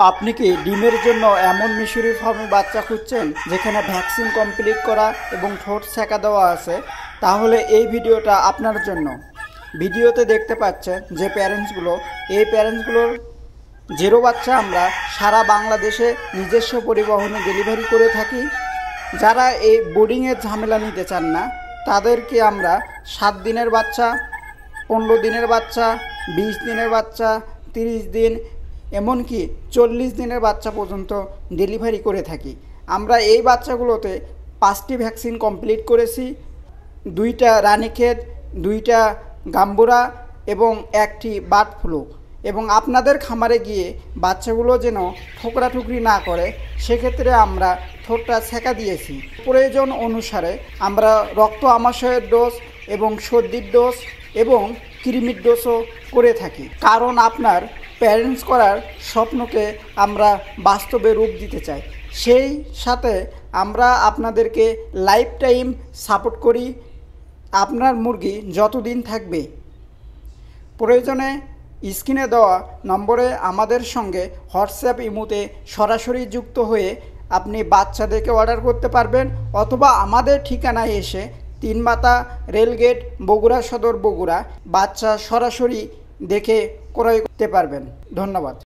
আপনি কি ডিমের জন্য এমন মিশরি ফার্মে বাচ্চা খুঁজছেন যেখানে ভ্যাকসিন কমপ্লিট করা এবং ঠোঁট সেঁকা দেওয়া আছে? তাহলে এই ভিডিওটা আপনার জন্য। ভিডিওতে দেখতে পাচ্ছেন যে প্যারেন্টসগুলোর জিরো বাচ্চা আমরা সারা বাংলাদেশে নিজস্ব পরিবহনে ডেলিভারি করে থাকি। যারা এই বোর্ডিংয়ের ঝামেলা নিতে চান না তাদেরকে আমরা 7 দিনের বাচ্চা, 15 দিনের বাচ্চা, 20 দিনের বাচ্চা, 30 দিন, এমনকি 40 দিনের বাচ্চা পর্যন্ত ডেলিভারি করে থাকি। আমরা এই বাচ্চাগুলোতে 5টি ভ্যাকসিন কমপ্লিট করেছি, 2টা রানীক্ষেত, 2টা গাম্বুরা এবং 1টি বার্ড ফ্লু। এবং আপনাদের খামারে গিয়ে বাচ্চাগুলো যেন ঠোকরাঠুকরি না করে সেক্ষেত্রে আমরা ঠোঁটটা সেঁকা দিয়েছি। প্রয়োজন অনুসারে আমরা রক্ত আমাশয়ের ডোজ এবং সর্দির ডোজ এবং কৃমির ডোজও করে থাকি, কারণ আপনার প্যারেন্টস করার স্বপ্নকে আমরা বাস্তবে রূপ দিতে চাই। সেই সাথে আমরা আপনাদেরকে লাইফ টাইম সাপোর্ট করি। আপনার মুরগি যতদিন থাকবে, প্রয়োজনে স্ক্রিনে দেওয়া নম্বরে আমাদের সঙ্গে হোয়াটসঅ্যাপ ইমোতে সরাসরি যুক্ত হয়ে আপনি বাচ্চাদেরকে অর্ডার করতে পারবেন, অথবা আমাদের ঠিকানায় এসে 3 মাথা রেলগেট, বগুড়া সদর, বগুড়া বাচ্চা সরাসরি দেখে ক্রয় করতে পারবেন। ধন্যবাদ।